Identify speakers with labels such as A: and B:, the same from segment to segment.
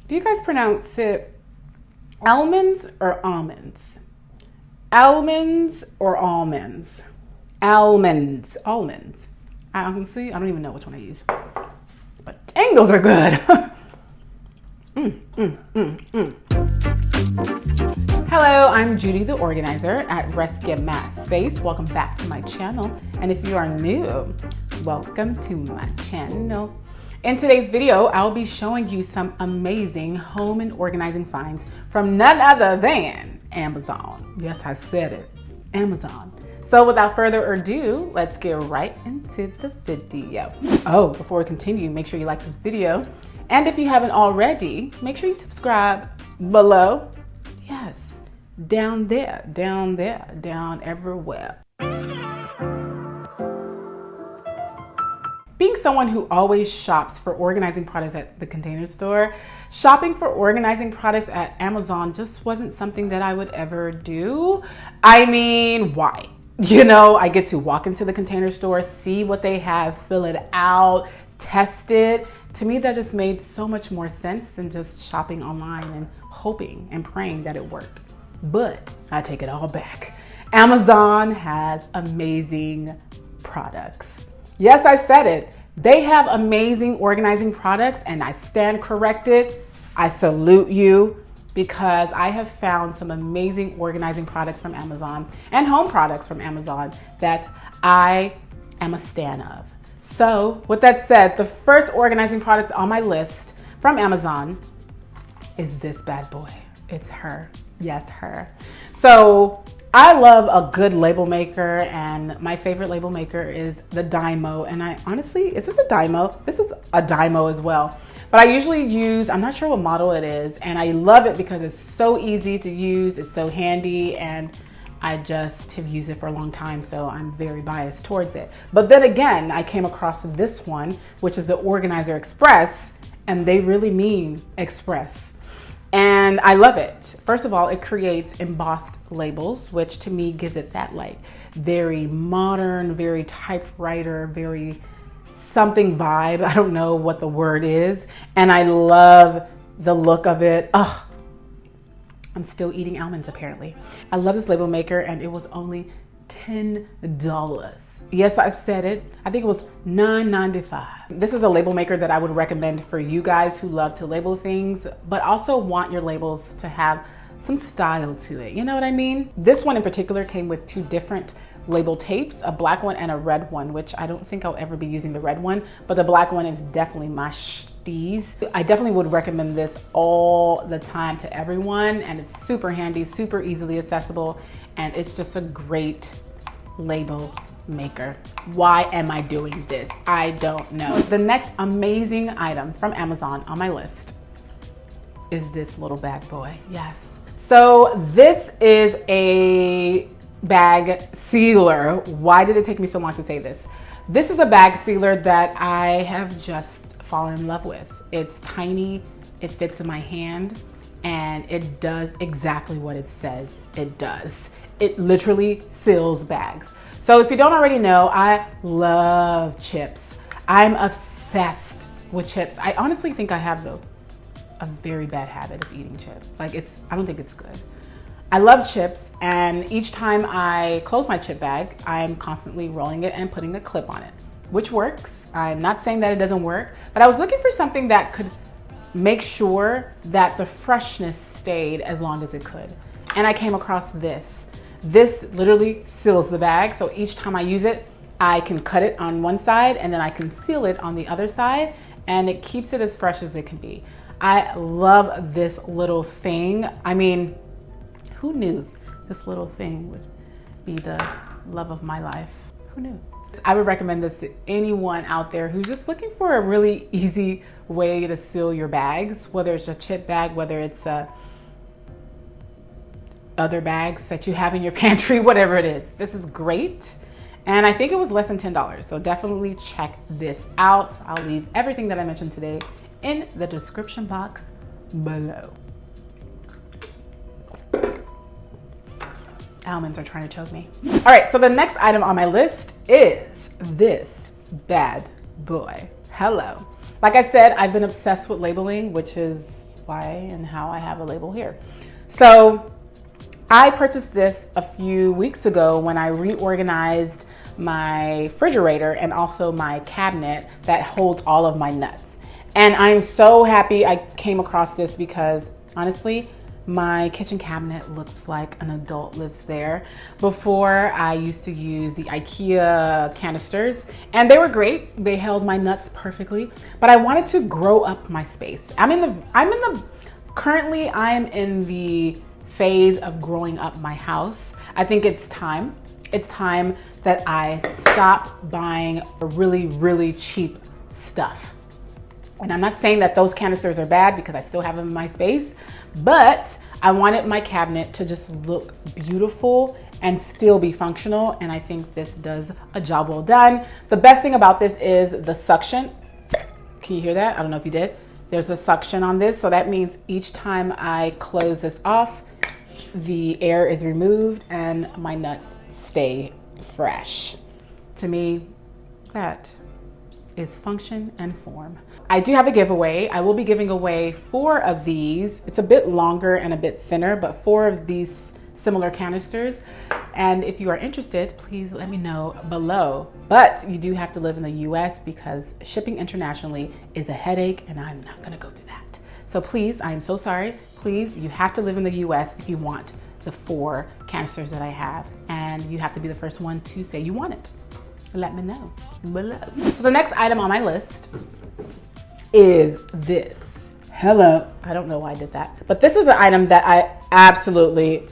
A: Do you guys pronounce it almonds or almonds? Almonds or almonds? Almonds. Almonds. Honestly, I don't even know which one I use. But dang, those are good. Hello, I'm Judy the Organizer at Rescue Mass Space. Welcome back to my channel. And if you are new, welcome to my channel. In today's video, I'll be showing you some amazing home and organizing finds from none other than Amazon. Yes, I said it, Amazon. So without further ado, let's get right into the video. Oh, before we continue, make sure you like this video. And if you haven't already, make sure you subscribe below. Yes, down there, down everywhere. Being someone who always shops for organizing products at the Container Store, shopping for organizing products at Amazon just wasn't something that I would ever do. I mean, why? You know, I get to walk into the Container Store, see what they have, fill it out, test it. To me, that just made so much more sense than just shopping online and hoping and praying that it worked. But I take it all back. Amazon has amazing products. Yes, I said it. They have amazing organizing products, and I stand corrected. I salute you because I have found some amazing organizing products from Amazon and home products from Amazon that I am a stan of. So with that said, the first organizing product on my list from Amazon is this bad boy. It's her. Yes, her. So I love a good label maker, and my favorite label maker is the Dymo. And I honestly, is this a Dymo? This is a Dymo as well. But I usually use, I'm not sure what model it is, and I love it because it's so easy to use, it's so handy, and I just have used it for a long time, so I'm very biased towards it. But then again, I came across this one, which is the Organizer Express, and they really mean Express. And I love it. First of all, it creates embossed labels, which to me gives it that like very modern, very typewriter, very something vibe. I don't know what the word is. And I love the look of it. Oh, I'm still eating almonds apparently. I love this label maker, and it was only $10. Yes, I said it. I think it was $9.95. This is a label maker that I would recommend for you guys who love to label things, but also want your labels to have some style to it. You know what I mean? This one in particular came with two different label tapes, a black one and a red one, which I don't think I'll ever be using the red one, but the black one is definitely my steez. I definitely would recommend this all the time to everyone, and it's super handy, super easily accessible, and it's just a great label maker. Why am I doing this? I don't know. The next amazing item from Amazon on my list is this little bad boy. Yes. So this is a bag sealer. Why did it take me so long to say this? This is a bag sealer that I have just fallen in love with. It's tiny, it fits in my hand, and it does exactly what it says it does. It literally seals bags. So if you don't already know, I love chips. I'm obsessed with chips. I honestly think I have a very bad habit of eating chips. Like I don't think it's good. I love chips, and each time I close my chip bag, I'm constantly rolling it and putting a clip on it, which works. I'm not saying that it doesn't work, but I was looking for something that could make sure that the freshness stayed as long as it could. And I came across this. This literally seals the bag, so each time I use it, I can cut it on one side and then I can seal it on the other side, and it keeps it as fresh as it can be. I love this little thing. I mean, who knew this little thing would be the love of my life? Who knew? I would recommend this to anyone out there who's just looking for a really easy way to seal your bags, whether it's a chip bag, whether it's other bags that you have in your pantry, whatever it is. This is great. And I think it was less than $10. So definitely check this out. I'll leave everything that I mentioned today in the description box below. Almonds are trying to choke me. All right, so the next item on my list is this bad boy. Hello. Like I said, I've been obsessed with labeling, which is why and how I have a label here. So I purchased this a few weeks ago when I reorganized my refrigerator and also my cabinet that holds all of my nuts. And I'm so happy I came across this because honestly, my kitchen cabinet looks like an adult lives there. Before, I used to use the IKEA canisters and they were great. They held my nuts perfectly, but I wanted to grow up my space. Currently I'm in the phase of growing up my house. I think it's time. It's time that I stop buying really, really cheap stuff. And I'm not saying that those canisters are bad because I still have them in my space, but I wanted my cabinet to just look beautiful and still be functional. And I think this does a job well done. The best thing about this is the suction. Can you hear that? I don't know if you did. There's a suction on this. So that means each time I close this off, the air is removed and my nuts stay fresh. To me, that is function and form. I do have a giveaway. I will be giving away 4 of these. It's a bit longer and a bit thinner, but 4 of these similar canisters. And if you are interested, please let me know below. But you do have to live in the US because shipping internationally is a headache and I'm not gonna go through that. So please, I am so sorry. Please, you have to live in the US if you want the 4 canisters that I have. And you have to be the first one to say you want it. Let me know below. So the next item on my list is this. Hello. I don't know why I did that, but this is an item that I absolutely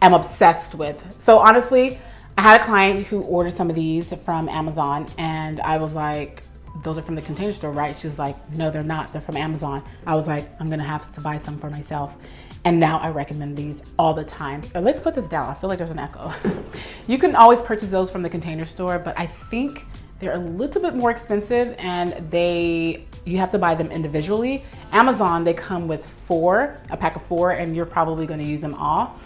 A: am obsessed with. So honestly, I had a client who ordered some of these from Amazon and I was like, those are from the Container Store, right? She's like, no, they're not. They're from Amazon. I was like, I'm gonna have to buy some for myself. And now I recommend these all the time. Let's put this down. I feel like there's an echo. You can always purchase those from the Container Store, but I think they're a little bit more expensive and you have to buy them individually. Amazon, they come with 4, a pack of 4, and you're probably gonna use them all.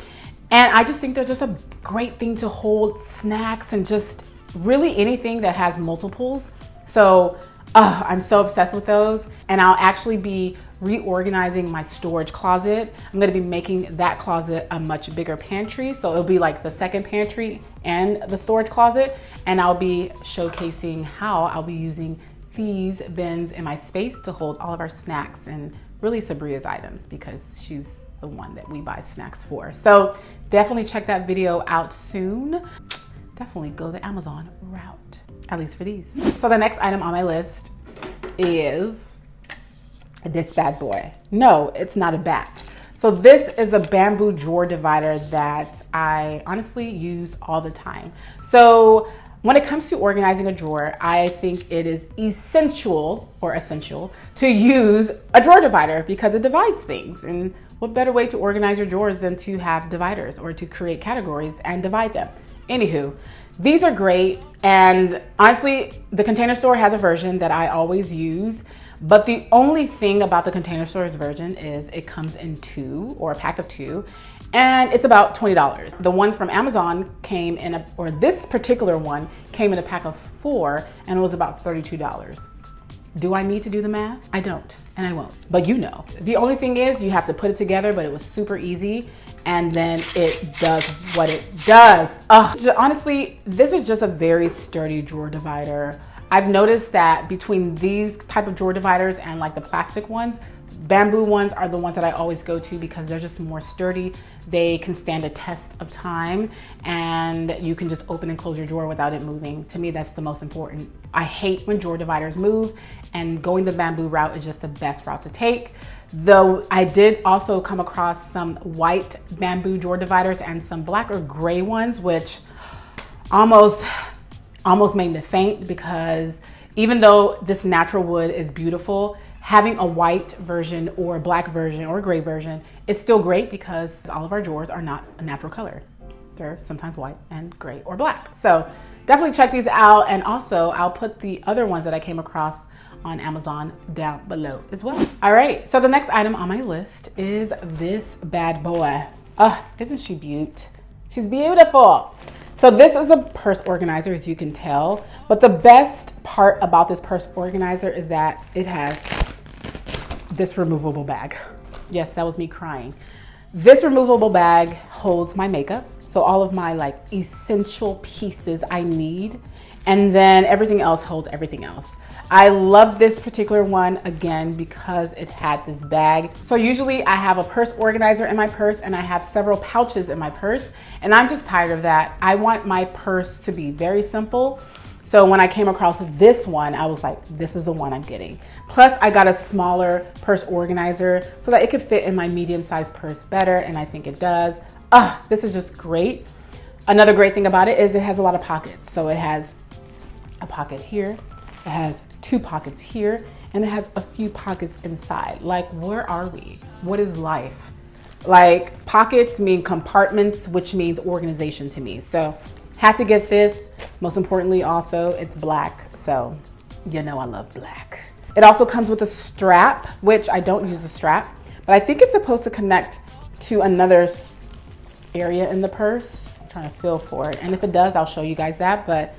A: And I just think they're just a great thing to hold snacks and just really anything that has multiples. So I'm so obsessed with those. And I'll actually be reorganizing my storage closet. I'm gonna be making that closet a much bigger pantry. So it'll be like the second pantry and the storage closet. And I'll be showcasing how I'll be using these bins in my space to hold all of our snacks and really Sabria's items because she's the one that we buy snacks for. So definitely check that video out soon. Definitely go the Amazon route, at least for these. So the next item on my list is this bad boy. No, it's not a bat. So this is a bamboo drawer divider that I honestly use all the time. So when it comes to organizing a drawer, I think it is essential to use a drawer divider because it divides things. And what better way to organize your drawers than to have dividers or to create categories and divide them? Anywho, these are great. And honestly, the Container Store has a version that I always use. But the only thing about the Container Store's version is it comes in 2 or a pack of 2 and it's about $20. The ones from Amazon came in this particular one came in a pack of 4 and it was about $32. Do I need to do the math? I don't, and I won't, but you know. The only thing is you have to put it together, but it was super easy and then it does what it does. Honestly, this is just a very sturdy drawer divider. I've noticed that between these type of drawer dividers and like the plastic ones, bamboo ones are the ones that I always go to because they're just more sturdy. They can stand a test of time and you can just open and close your drawer without it moving. To me, that's the most important. I hate when drawer dividers move and going the bamboo route is just the best route to take. Though I did also come across some white bamboo drawer dividers and some black or gray ones, which almost made me faint because even though this natural wood is beautiful, having a white version or a black version or a gray version is still great because all of our drawers are not a natural color. They're sometimes white and gray or black. So definitely check these out. And also I'll put the other ones that I came across on Amazon down below as well. All right, so the next item on my list is this bad boy. Isn't she beaut? She's beautiful. So this is a purse organizer, as you can tell, but the best part about this purse organizer is that it has this removable bag. Yes, that was me crying. This removable bag holds my makeup. So all of my like essential pieces I need. And then everything else holds everything else. I love this particular one again because it had this bag. So usually I have a purse organizer in my purse and I have several pouches in my purse, and I'm just tired of that. I want my purse to be very simple. So when I came across this one, I was like, this is the one I'm getting. Plus I got a smaller purse organizer so that it could fit in my medium-sized purse better, and I think it does. This is just great. Another great thing about it is it has a lot of pockets. So it has a pocket here, it has 2 pockets here, and it has a few pockets inside. Like, where are we? What is life? Like, pockets mean compartments, which means organization to me. So had to get this. Most importantly, also, it's black. So you know I love black. It also comes with a strap, which I don't use a strap, but I think it's supposed to connect to another area in the purse. I'm trying to feel for it. And if it does, I'll show you guys that. But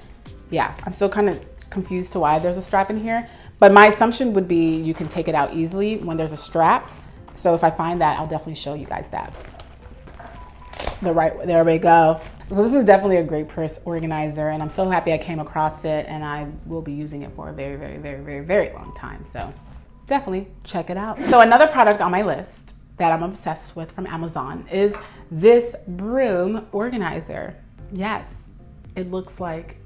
A: yeah, I'm still kind of confused to why there's a strap in here, but my assumption would be you can take it out easily when there's a strap. So if I find that, I'll definitely show you guys that. There we go. So this is definitely a great purse organizer, and I'm so happy I came across it, and I will be using it for a very, very, very, very, very long time. So definitely check it out. So another product on my list that I'm obsessed with from Amazon is this Broom Organizer. Yes, it looks like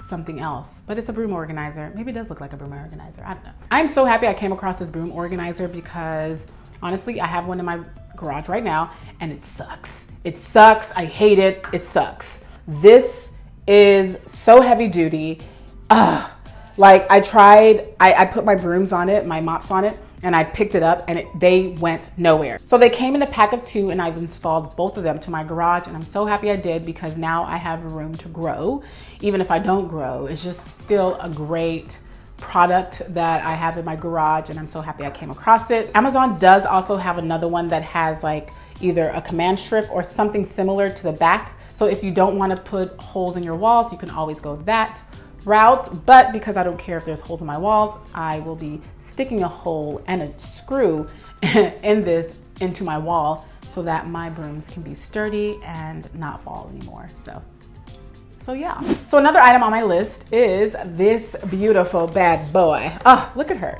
A: something else, but it's a broom organizer. Maybe it does look like a broom organizer. I don't know. I'm so happy I came across this broom organizer because honestly, I have one in my garage right now and it sucks. It sucks. I hate it. It sucks. This is so heavy duty. Like I put my brooms on it, my mops on it, and I picked it up and they went nowhere. So they came in a pack of 2 and I've installed both of them to my garage, and I'm so happy I did because now I have room to grow. Even if I don't grow, it's just still a great product that I have in my garage, and I'm so happy I came across it. Amazon does also have another one that has like either a command strip or something similar to the back. So if you don't want to put holes in your walls, you can always go that route. But because I don't care if there's holes in my walls, I will be sticking a hole and a screw into my wall so that my brooms can be sturdy and not fall anymore. So yeah. So another item on my list is this beautiful bad boy. Look at her.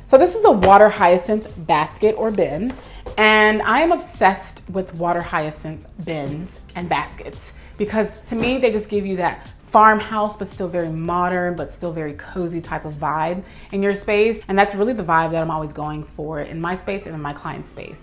A: So this is a water hyacinth basket or bin, and I am obsessed with water hyacinth bins and baskets because to me they just give you that farmhouse but still very modern but still very cozy type of vibe in your space, and that's really the vibe that I'm always going for in my space and in my client's space.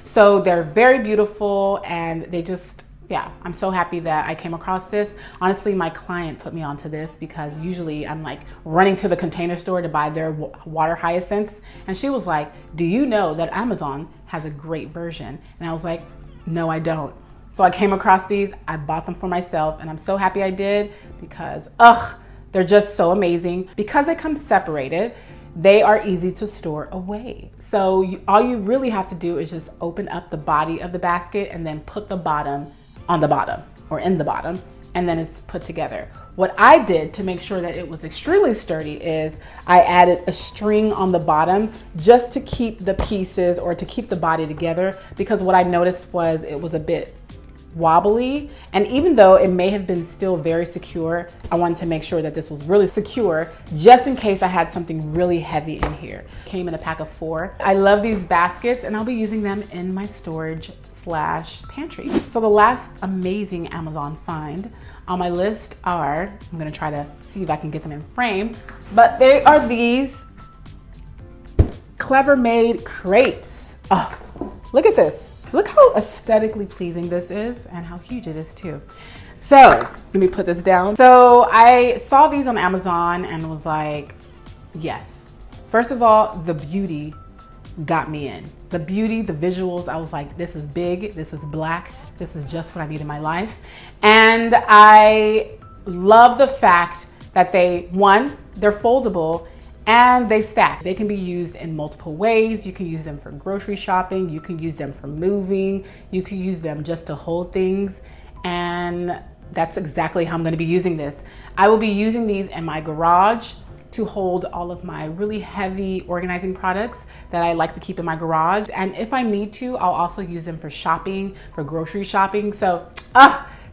A: So they're very beautiful, and they just, yeah, I'm so happy that I came across this. Honestly, my client put me onto this because usually I'm like running to the Container Store to buy their water hyacinths, and she was like, do you know that Amazon has a great version? And I was like, no, I don't. So I came across these, I bought them for myself, and I'm so happy I did because, they're just so amazing. Because they come separated, they are easy to store away. So all you really have to do is just open up the body of the basket and then put the bottom on the bottom or in the bottom, and then it's put together. What I did to make sure that it was extremely sturdy is I added a string on the bottom just to keep the pieces or to keep the body together, because what I noticed was it was a bit wobbly, and even though it may have been still very secure, I wanted to make sure that this was really secure just in case I had something really heavy in here. Came in a pack of 4. I love these baskets, and I'll be using them in my storage / pantry. So the last amazing Amazon find on my list are, I'm gonna try to see if I can get them in frame, but they are these clever made crates. Look at this. Look how aesthetically pleasing this is and how huge it is too. So let me put this down. So I saw these on Amazon and was like, yes. First of all, the beauty got me in. The beauty, the visuals, I was like, this is big, this is black, this is just what I need in my life. And I love the fact that they're foldable and they stack. They can be used in multiple ways. You can use them for grocery shopping, you can use them for moving, you can use them just to hold things. And that's exactly how I'm gonna be using this. I will be using these in my garage to hold all of my really heavy organizing products that I like to keep in my garage. And if I need to, I'll also use them for shopping, for grocery shopping. So,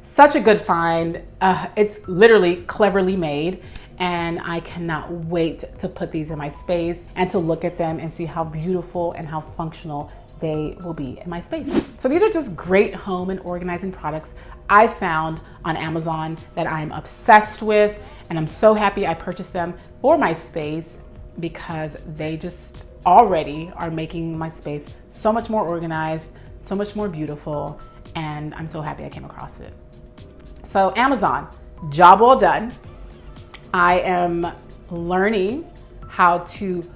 A: such a good find. It's literally cleverly made. And I cannot wait to put these in my space and to look at them and see how beautiful and how functional they will be in my space. So these are just great home and organizing products I found on Amazon that I'm obsessed with. And I'm so happy I purchased them for my space because they just already are making my space so much more organized, so much more beautiful. And I'm so happy I came across it. So Amazon, job well done. I am learning how to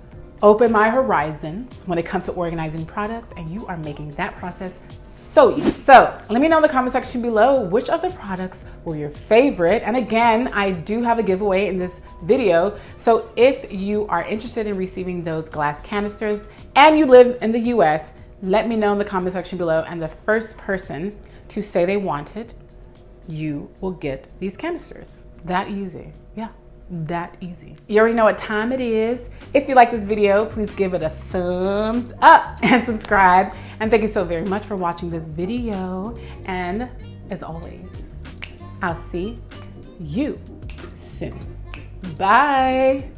A: open my horizons when it comes to organizing products, and you are making that process so easy. So let me know in the comment section below which of the products were your favorite. And again, I do have a giveaway in this video. So if you are interested in receiving those glass canisters and you live in the US, let me know in the comment section below. And the first person to say they want it, you will get these canisters. That easy. Yeah. That easy. You already know what time it is. If you like this video, please give it a thumbs up and subscribe. And thank you so very much for watching this video. And as always, I'll see you soon. Bye.